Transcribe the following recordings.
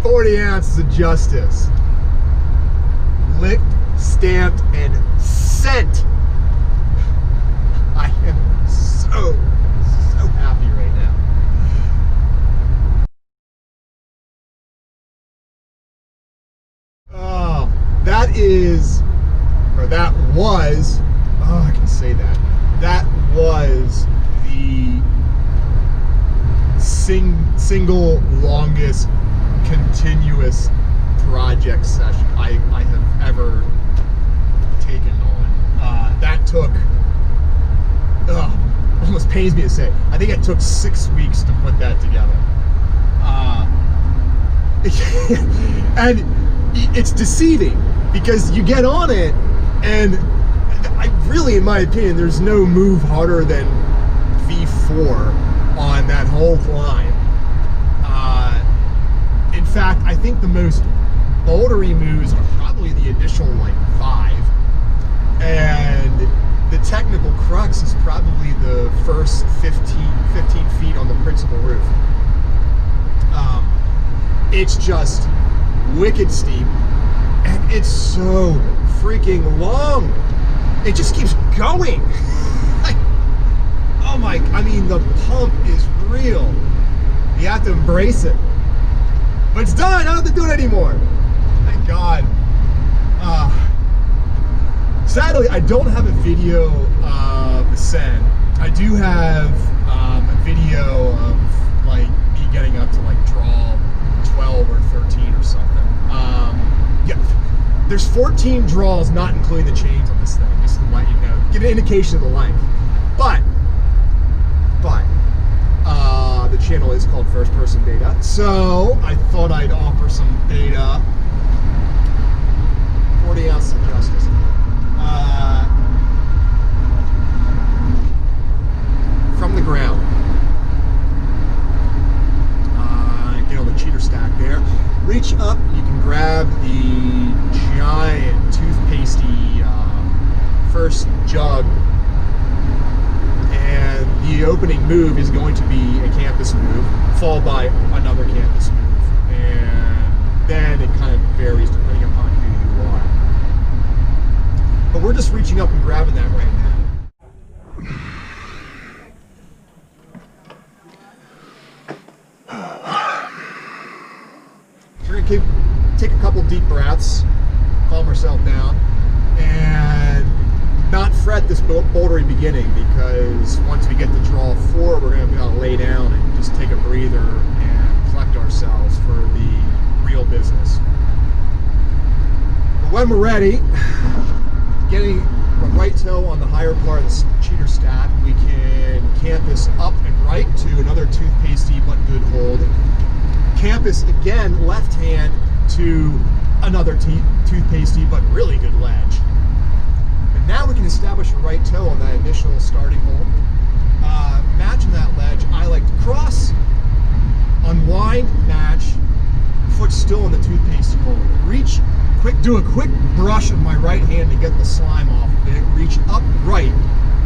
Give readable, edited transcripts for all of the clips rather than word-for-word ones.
40 ounces of justice. Licked, stamped, and sent. I am so happy right now. Oh, that is, or that was, oh, I can say that. That was the single longest continuous project session I have ever taken on. That took, almost pains me to say, I think it took 6 weeks to put that together. And it's deceiving because you get on it, and I really, in my opinion, there's no move harder than V4 on that whole climb. In fact, I think the most bouldery moves are probably the initial like 5, and the technical crux is probably the first 15 feet on the principal roof. It's just wicked steep, and it's so freaking long. It just keeps going. Oh my, I mean, the pump is real. You have to embrace it. But it's done, I don't have to do it anymore. Thank God. Sadly, I don't have a video of the ascent. I do have a video of like me getting up to like draw 12 or 13 or something. Yeah, there's 14 draws, not including the chains on this thing, just to let you know, get an indication of the length. But the channel is called FirstPersonBeta, so I thought I'd offer some beta. 40 ounces of justice. From the ground. Get on the cheater stack there. Reach up, you can grab the giant toothpastey first jug, and the opening move is going to be a campus move, followed by another campus move, and then it kind of varies depending upon who you are. But we're just reaching up and grabbing that right now. We're going to take a couple deep breaths, calm ourselves down, and not fret this bouldery beginning, because once we get to draw 4, we're going to be able to lay down and just take a breather and collect ourselves for the real business. But when we're ready, getting a right toe on the higher part of the cheater stack, we can campus up and right to another toothpastey but good hold. Campus again, left hand to another toothpastey but really good ledge. And now we can establish a right toe on that initial starting hold. Matching that ledge, I like to cross, unwind, match, foot still in the toothpastey hold. Reach, do a quick brush of my right hand to get the slime off of it. Reach up right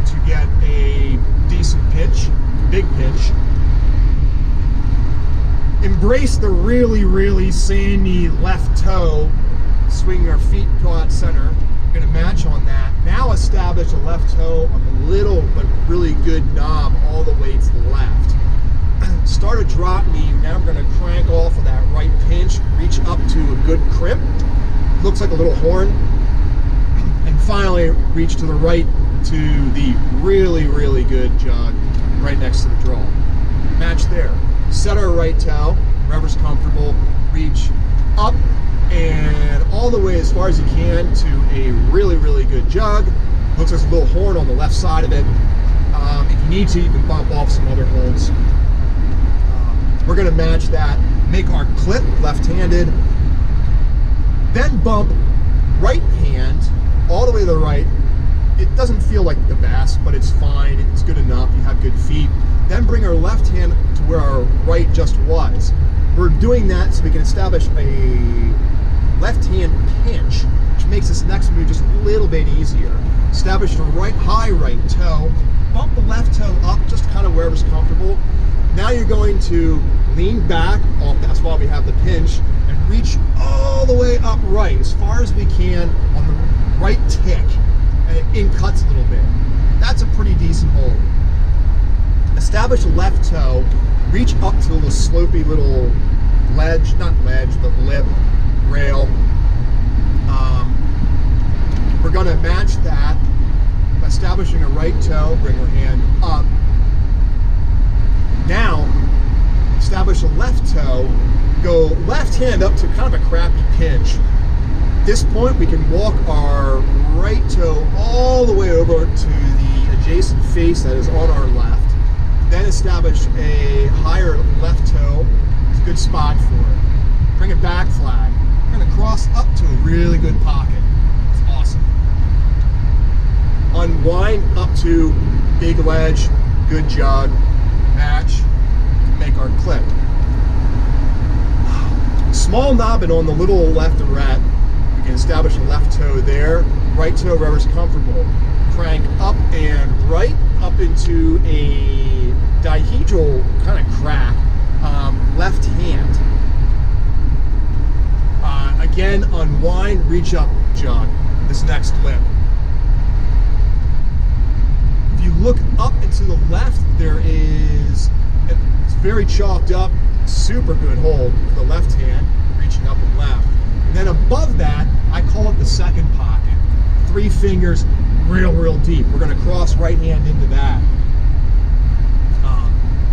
to get a decent pitch, big pitch. Embrace the really sandy left toe, swinging our feet out center. We're going to match on that. Now establish a left toe on the little but really good knob all the way to the left. Start a drop knee. Now we're going to crank off of that right pinch, reach up to a good crimp. Looks like a little horn. And finally, reach to the right to the really good jug right next to the draw. Match there. Set our right toe, wherever's comfortable, reach up and all the way as far as you can to a really good jug. Looks like a little horn on the left side of it. If you need to, you can bump off some other holds. We're going to match that, make our clip left-handed, then bump right hand all the way to the right. It doesn't feel like the best, but it's fine. It's good enough. You have good feet. Then bring our left hand to where our right just was. We're doing that so we can establish a left hand pinch, which makes this next move just a little bit easier. Establish the high right toe, bump the left toe up just kind of wherever's comfortable. Now you're going to lean back off, that's why we have the pinch, and reach all the way up right, as far as we can on the right tick, and it in cuts a little bit. That's a pretty decent hold. Establish a left toe, reach up to the slopey little ledge, not ledge, but lip, rail. We're gonna match that, establishing a right toe, bring our hand up. Now, establish a left toe, go left hand up to kind of a crappy pinch. At this point, we can walk our right toe all the way over to the adjacent face that is on our left. Then establish a higher left toe. It's a good spot for it. Bring it back flag. We're gonna cross up to a really good pocket. It's awesome. Unwind up to big ledge, good jog, match, make our clip. Small knobbing on the little left arret. We can establish a left toe there, right toe wherever's comfortable. Crank up and right, up into a dihedral kind of crack, left hand. Again, unwind, reach up, jog. This next lip. If you look up and to the left, there is, it's very chalked up, super good hold for the left hand, reaching up and left. And then above that, I call it the second pocket. 3 fingers, real deep. We're gonna cross right hand into that.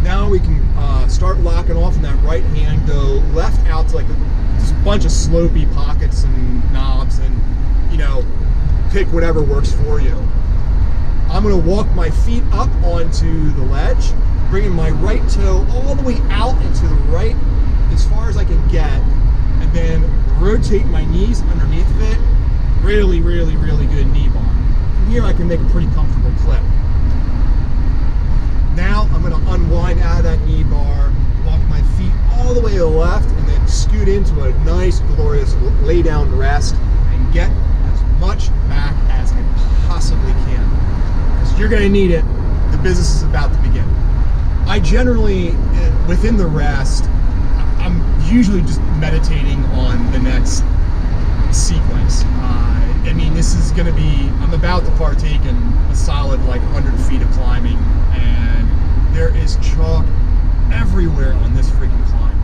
Now we can start locking off in that right hand, go left out to like just a bunch of slopey pockets and knobs, and you know, pick whatever works for you. I'm gonna walk my feet up onto the ledge, bringing my right toe all the way out into the right as far as I can get, and then rotate my knees underneath of it. Really good knee bar. From here I can make a pretty comfortable clip. Now I'm going to unwind out of that knee bar, walk my feet all the way to the left, and then scoot into a nice, glorious lay down rest and get as much back as I possibly can. Because you're going to need it. The business is about to begin. I generally, within the rest, I'm usually just meditating on the next sequence. I mean, this is going to be, I'm about to partake in a solid like 100 feet of climbing, and there is chalk everywhere on this freaking climb.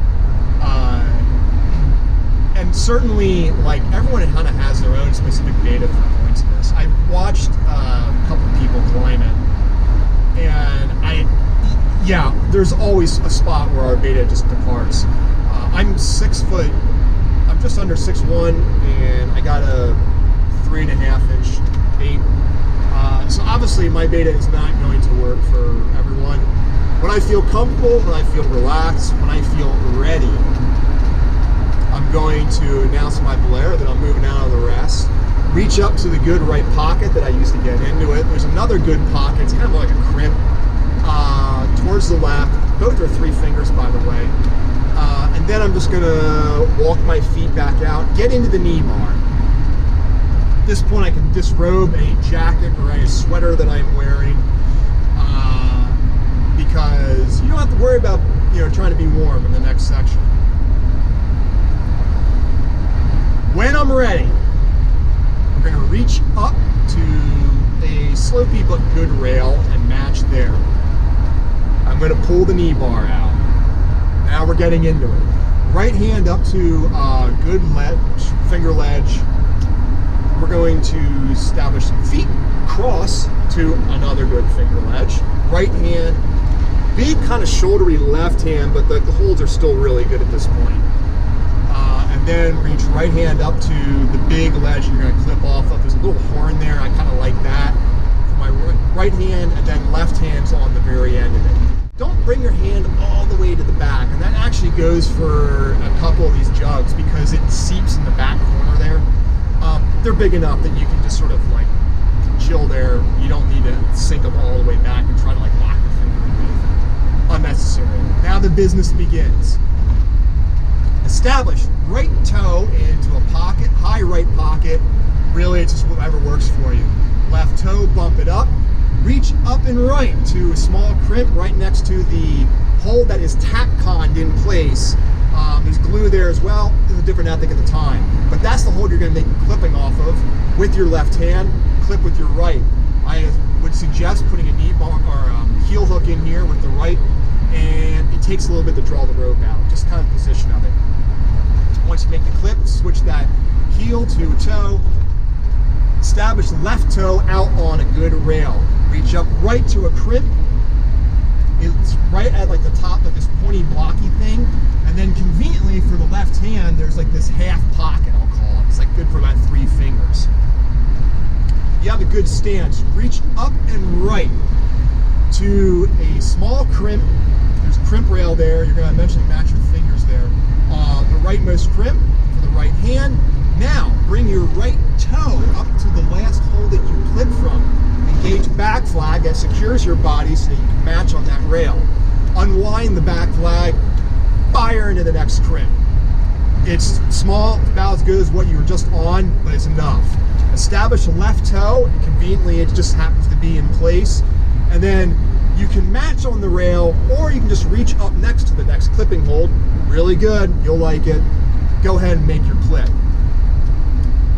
And certainly, like, everyone kind of has their own specific beta for going to this. I've watched a couple people climb it, and yeah, there's always a spot where our beta just departs. I'm 6 foot, I'm just under 6'1", and I got a 3.5 inch bait. So obviously my beta is not going to work for everyone. When I feel comfortable, when I feel relaxed, when I feel ready, I'm going to announce my blare that I'm moving out of the rest. Reach up to the good right pocket that I used to get into it. There's another good pocket, it's kind of like a crimp, towards the left. Both are 3 fingers, by the way. And then I'm just gonna walk my feet back out, get into the knee bar. At this point I can disrobe any jacket or any sweater that I'm wearing, because you don't have to worry about, you know, trying to be warm in the next section. When I'm ready, we're gonna reach up to a slopey but good rail and match there. I'm gonna pull the knee bar out. Now we're getting into it. Right hand up to good ledge, finger ledge. We're going to establish some feet, cross to another good finger ledge. Right hand, big kind of shouldery left hand, but the holds are still really good at this point. And then reach right hand up to the big ledge you're going to clip off of. There's a little horn there, I kind of like that. For my right hand, and then left hand's on the very end of it. Don't bring your hand all the way to the back, and that actually goes for a couple of these jugs because it seeps in the back corner there. They're big enough that you can just sort of like chill there. You don't need to sink them all the way back and try to like lock your finger in anything. Unnecessary. Now the business begins. Establish right toe into a pocket, high right pocket. Really, it's just whatever works for you. Left toe, bump it up. Reach up and right to a small crimp right next to the hold that is tack-conned in place. There's glue there as well. There's a different ethic at the time. But that's the hold you're going to make clipping off of with your left hand, clip with your right. I would suggest putting a knee bar or heel hook in here with the right, and it takes a little bit to draw the rope out, just kind of position of it. Once you make the clip, switch that heel to a toe, establish the left toe out on a good rail. Reach up right to a crimp. It's right at like the top of this pointy blocky thing, and then conveniently for the left hand there's like this half pocket, I'll call it. It's like good for about 3 fingers. You have a good stance. Reach up and right to a small crimp. There's a crimp rail there. You're going to eventually match your fingers there. The rightmost crimp for the right hand. Now bring your right toe up to the last hole that you clip from. Engage back flag that secures your body so that you can match on that rail. Unwind the back flag, fire into the next crimp. It's small, about as good as what you were just on, but it's enough. Establish a left toe, conveniently it just happens to be in place, and then you can match on the rail, or you can just reach up next to the next clipping hold. Really good, you'll like it. Go ahead and make your clip.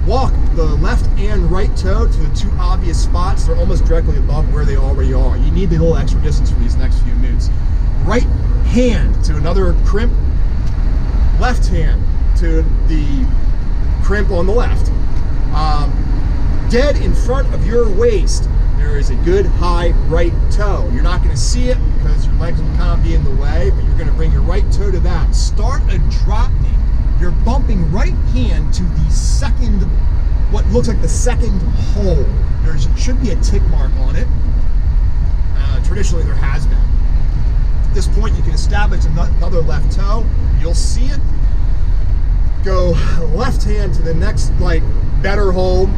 Walk the left and right toe to the 2 obvious spots. They're almost directly above where they already are. You need the little extra distance for these next few moves. Right hand to another crimp. Left hand to the crimp on the left. Dead in front of your waist, there is a good high right toe. You're not going to see it because your legs will kind of be in the way, but you're going to bring your right toe to that. Start a drop knee. You're bumping right hand to the second, what looks like the second hole. There should be a tick mark on it. Traditionally there has been. At this point you can establish another left toe. You'll see it. Go left hand to the next better hold.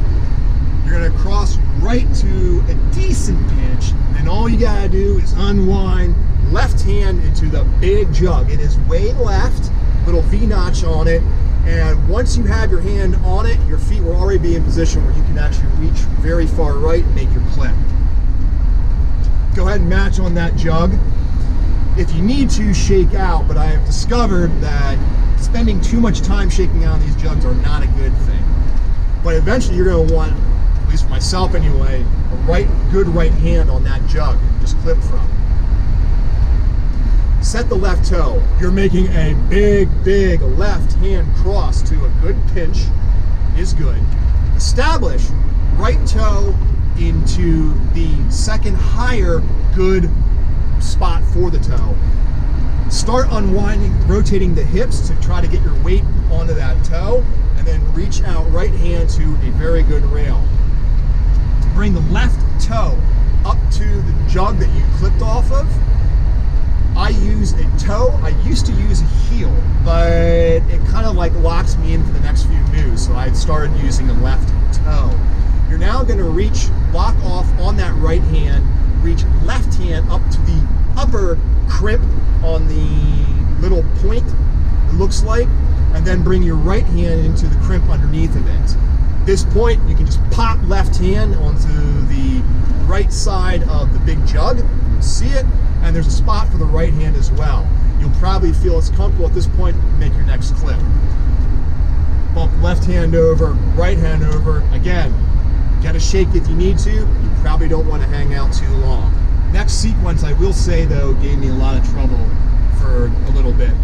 You're going to cross right to a decent pinch, and all you got to do is unwind left hand into the big jug. It is way left. Little V-notch on it, and once you have your hand on it, your feet will already be in position where you can actually reach very far right and make your clip. Go ahead and match on that jug. If you need to, shake out, but I have discovered that spending too much time shaking out on these jugs are not a good thing. But eventually you're going to want, at least for myself anyway, a good right hand on that jug, just clip from. Set the left toe. You're making a big left hand cross to a good pinch is good. Establish right toe into the second higher good spot for the toe. Start unwinding, rotating the hips to try to get your weight onto that toe, and then reach out right hand to a very good rail. Bring the left toe up to the jug that you clipped off of. I use a toe. I used to use a heel, but it kind of locks me in for the next few moves, so I started using a left toe. You're now going to lock off on that right hand, reach left hand up to the upper crimp on the little point, it looks like, and then bring your right hand into the crimp underneath of it. At this point, you can just pop left hand onto the right side of the big jug. You'll see it. And there's a spot for the right hand as well. You'll probably feel it's comfortable at this point to make your next clip. Bump left hand over, right hand over. Again, you gotta shake if you need to. You probably don't want to hang out too long. Next sequence, I will say though, gave me a lot of trouble for a little bit.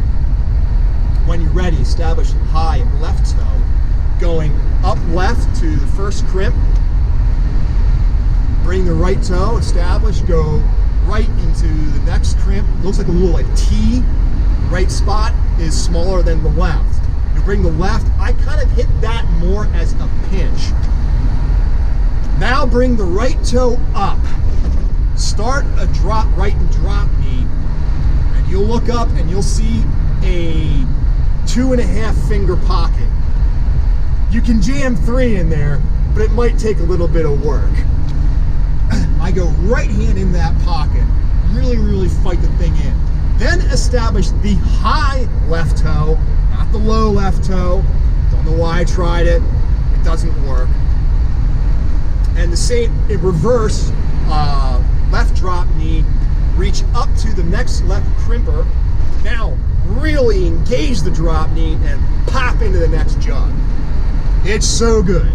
When you're ready, establish high left toe, going up left to the first crimp. Bring the right toe, establish, go right into the next crimp. It looks like a little T. The right spot is smaller than the left. You bring the left, I kind of hit that more as a pinch. Now bring the right toe up. Start a right and drop knee, and you'll look up and you'll see a 2.5 finger pocket. You can jam 3 in there, but it might take a little bit of work. I go right hand in that pocket, really fight the thing in. Then establish the high left toe, not the low left toe. Don't know why I tried it. It doesn't work. And the same in reverse, left drop knee, reach up to the next left crimper. Now really engage the drop knee and pop into the next jug. It's so good.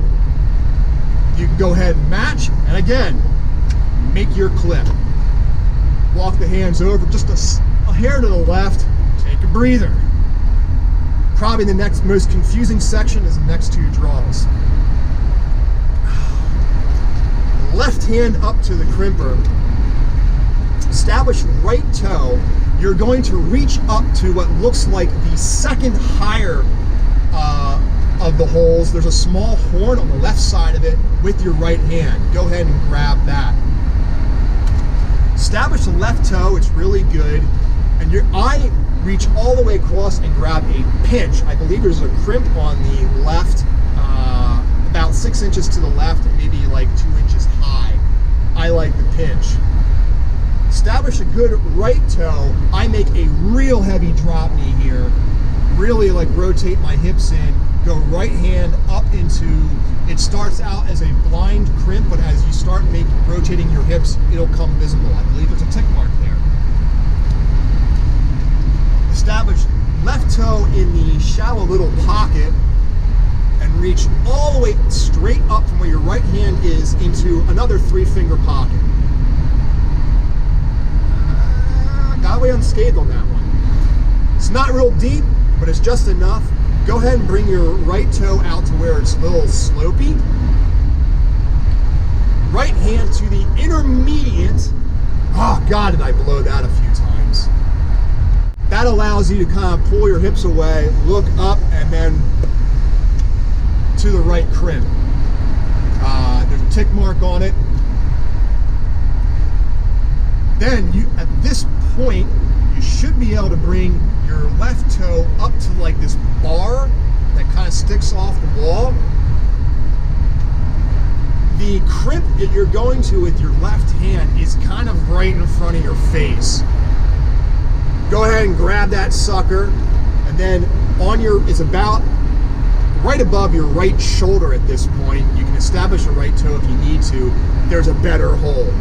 You can go ahead and match, and again, make your clip. Walk the hands over just a hair to the left, take a breather. Probably the next most confusing section is the next two draws. Left hand up to the crimper, establish right toe. You're going to reach up to what looks like the second higher of the holes. There's a small horn on the left side of it with your right hand. Go ahead and grab that. Establish the left toe, it's really good. And I reach all the way across and grab a pinch. I believe there's a crimp on the left, about 6 inches to the left and maybe like 2 inches high. I like the pinch. Establish a good right toe. I make a real heavy drop knee here. Really like rotate my hips in. Go right hand up into, it starts out as a blind crimp, but as you start rotating your hips, it'll come visible. I believe there's a tick mark there. Establish left toe in the shallow little pocket and reach all the way straight up from where your right hand is into another 3-finger pocket. Got away unscathed on that one. It's not real deep, but it's just enough. Go ahead and bring your right toe out to where it's a little slopey. Right hand to the intermediate. Oh God, did I blow that a few times. That allows you to kind of pull your hips away, look up, and then to the right crimp. There's a tick mark on it. Then at this point, you should be able to bring your left toe up to like this bar that kind of sticks off the wall. The crimp that you're going to with your left hand is kind of right in front of your face. Go ahead and grab that sucker, and then it's about right above your right shoulder at this point. You can establish a right toe if you need to. There's a better hold.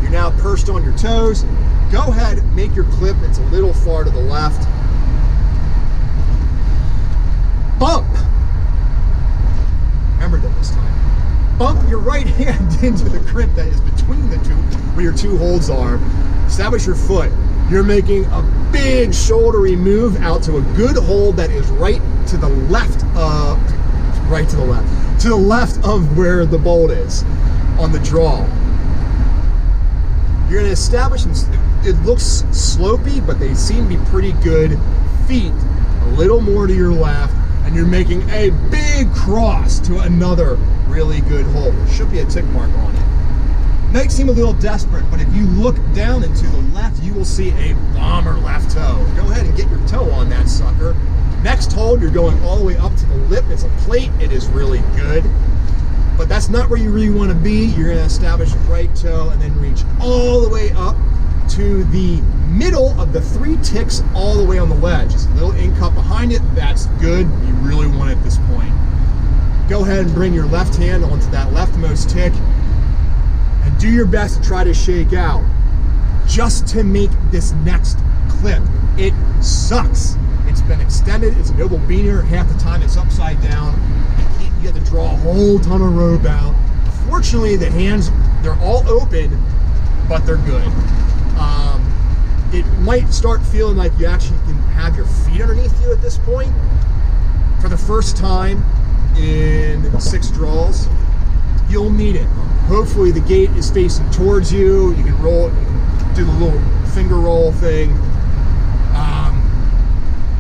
You're now perched on your toes. Go ahead, make your clip. It's a little far to the left. Bump. Remember that this time. Bump your right hand into the crimp that is between the two, where your two holds are. Establish your foot. You're making a big shouldery move out to a good hold that is right to the left to the left of where the bolt is on the draw. You're going to establish them. It looks slopey, but they seem to be pretty good. Feet a little more to your left, and you're making a big cross to another really good hold. There should be a tick mark on it. Might seem a little desperate, but if you look down and to the left, you will see a bomber left toe. Go ahead and get your toe on that sucker. Next hold, you're going all the way up to the lip. It's a plate. It is really good. But that's not where you really want to be. You're going to establish a right toe and then reach all the way up to the middle of the 3 ticks all the way on the ledge. It's a little in cut behind it. That's good. You really want it at this point. Go ahead and bring your left hand onto that leftmost tick and do your best to try to shake out just to make this next clip. It sucks. It's been extended. It's an oval beaner. Half the time it's upside down. You have to draw a whole ton of rope out. Fortunately, the hands, they're all open, but they're good. It might start feeling like you actually can have your feet underneath you at this point. For the first time in 6 draws, you'll need it. Hopefully the gate is facing towards you. You can roll, do the little finger roll thing.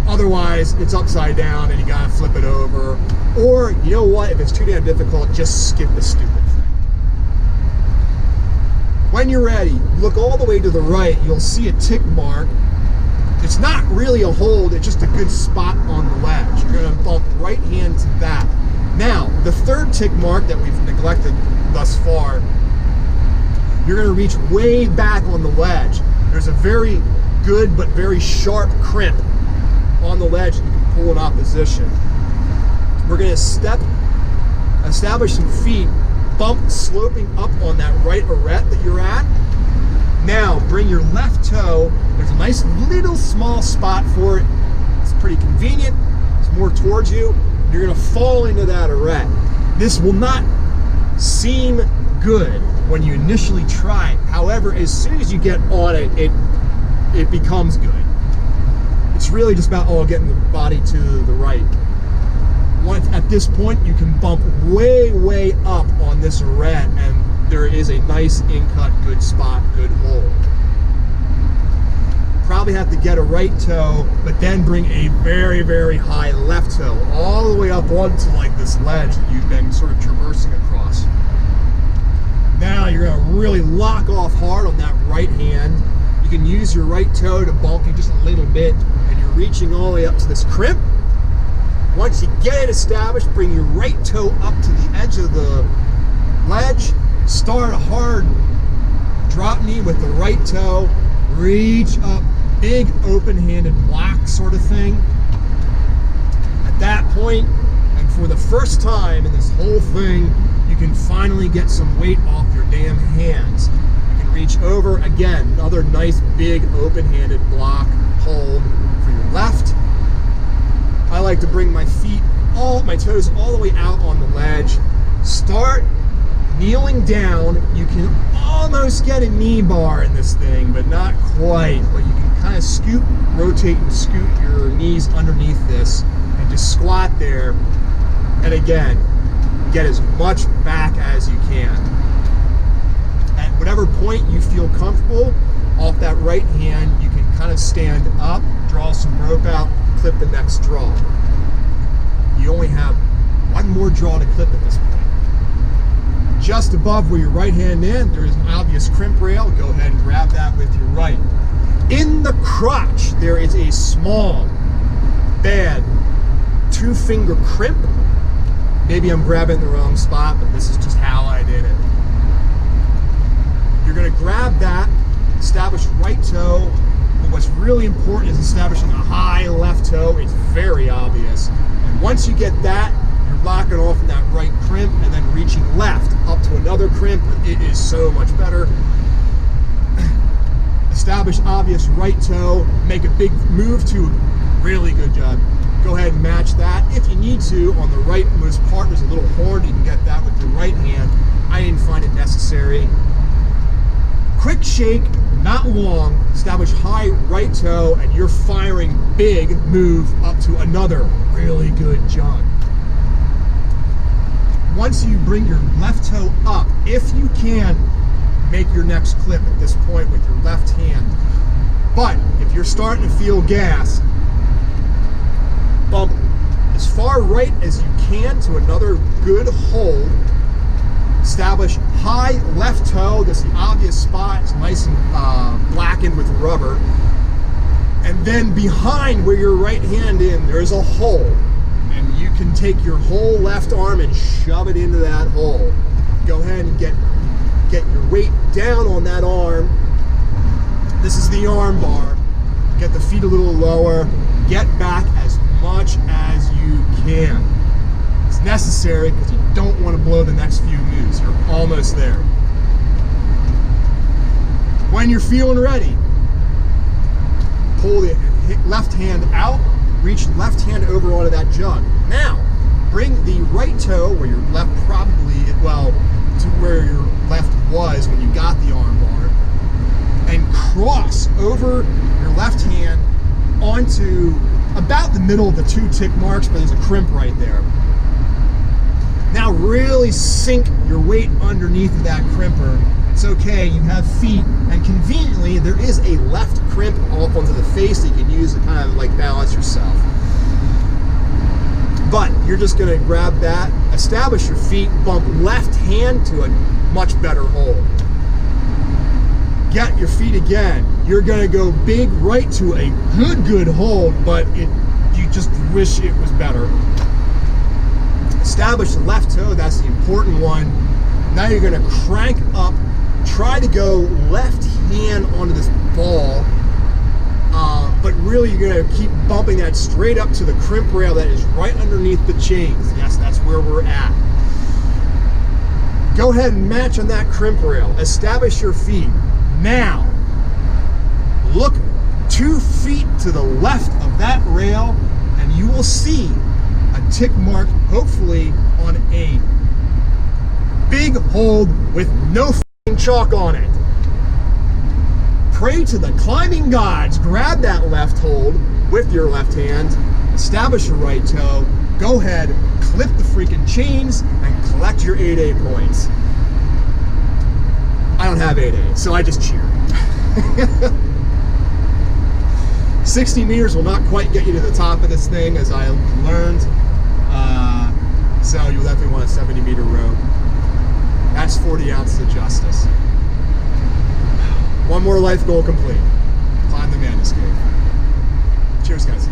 Otherwise, it's upside down and you gotta flip it over. Or, you know what, if it's too damn difficult, just skip the stupid thing. When you're ready, look all the way to the right, you'll see a tick mark. It's not really a hold, it's just a good spot on the ledge. You're gonna bump right hand to that. Now, the third tick mark that we've neglected thus far, you're gonna reach way back on the ledge. There's a very good but very sharp crimp on the ledge, and you can pull in opposition. We're going to establish some feet, bump sloping up on that right arete that you're at, Now bring your left toe, there's a nice little small spot for it. It's pretty convenient, it's more towards you. You're gonna fall into that arete. This will not seem good when you initially try it. However, as soon as you get on it, it becomes good. It's really just about getting the body to the right. Once at this point, you can bump way up on this arete, and there is a nice in-cut, good spot, good hold. Probably have to get a right toe, but then bring a very high left toe all the way up onto like this ledge that you've been sort of traversing across. Now you're going to really lock off hard on that right hand. You can use your right toe to bulk you just a little bit, and you're reaching all the way up to this crimp. Once you get it established, bring your right toe up to the edge of the ledge. Start a hard drop knee with the right toe. Reach up, big open-handed block sort of thing. At that point, and for the first time in this whole thing, you can finally get some weight off your damn hands. You can reach over, again, another nice big open-handed block hold for your left. I like to bring my feet, my toes all the way out on the ledge. Start kneeling down. You can almost get a knee bar in this thing, but not quite. But you can kind of scoot, rotate and scoot your knees underneath this and just squat there. And again, get as much back as you can. At whatever point you feel comfortable, off that right hand, you can kind of stand up, draw some rope out, clip the next draw. You only have one more draw to clip at this point. Just above where your right hand is, there is an obvious crimp rail. Go ahead and grab that with your right. In the crotch, there is a small, bad, 2-finger crimp. Maybe I'm grabbing the wrong spot, but this is just how I did it. You're gonna grab that, establish right toe. But what's really important is establishing a high left toe. It's very obvious. And once you get that, you're locking off in that right crimp and then reaching left up to another crimp. It is so much better. Establish obvious right toe. Make a big move to really good job. Go ahead and match that. If you need to, on the rightmost part, there's a little horn. You can get that with your right hand. I didn't find it necessary. Quick shake, not long, establish high right toe, and you're firing big move up to another really good jump. Once you bring your left toe up, if you can, make your next clip at this point with your left hand. But if you're starting to feel gas, bump as far right as you can to another good hold. Establish high left toe. This is the obvious spot. It's nice and blackened with rubber. And then behind where your right hand in, there's a hole. And you can take your whole left arm and shove it into that hole. Go ahead and get your weight down on that arm. This is the arm bar. Get the feet a little lower. Get back as much as you can. It's necessary because you don't want to blow the next few moves. You're almost there. When you're feeling ready, pull the left hand out, reach left hand over onto that jug. Now, bring the right toe where your left to where your left was when you got the arm bar, and cross over your left hand onto about the middle of the 2 tick marks, but there's a crimp right there. Now really sink your weight underneath that crimper. It's okay, you have feet, and conveniently there is a left crimp off onto the face that you can use to kind of like balance yourself. But you're just gonna grab that, establish your feet, bump left hand to a much better hold. Get your feet again. You're gonna go big right to a good hold, but you just wish it was better. Establish the left toe, that's the important one. Now you're gonna crank up, try to go left hand onto this ball, but really you're gonna keep bumping that straight up to the crimp rail that is right underneath the chains. Yes, that's where we're at. Go ahead and match on that crimp rail. Establish your feet. Now, Look 2 feet to the left of that rail, and you will see a tick mark, hopefully on a big hold with no f***ing chalk on it. Pray to the climbing gods, grab that left hold with your left hand, establish your right toe, go ahead, clip the freaking chains, and collect your 8A points. I don't have 8A, so I just cheer. 60 meters will not quite get you to the top of this thing, as I learned. So you'll definitely want a 70-meter rope. That's 40 ounces of justice. One more life goal complete. Climb the Madness Cave. Cheers, guys.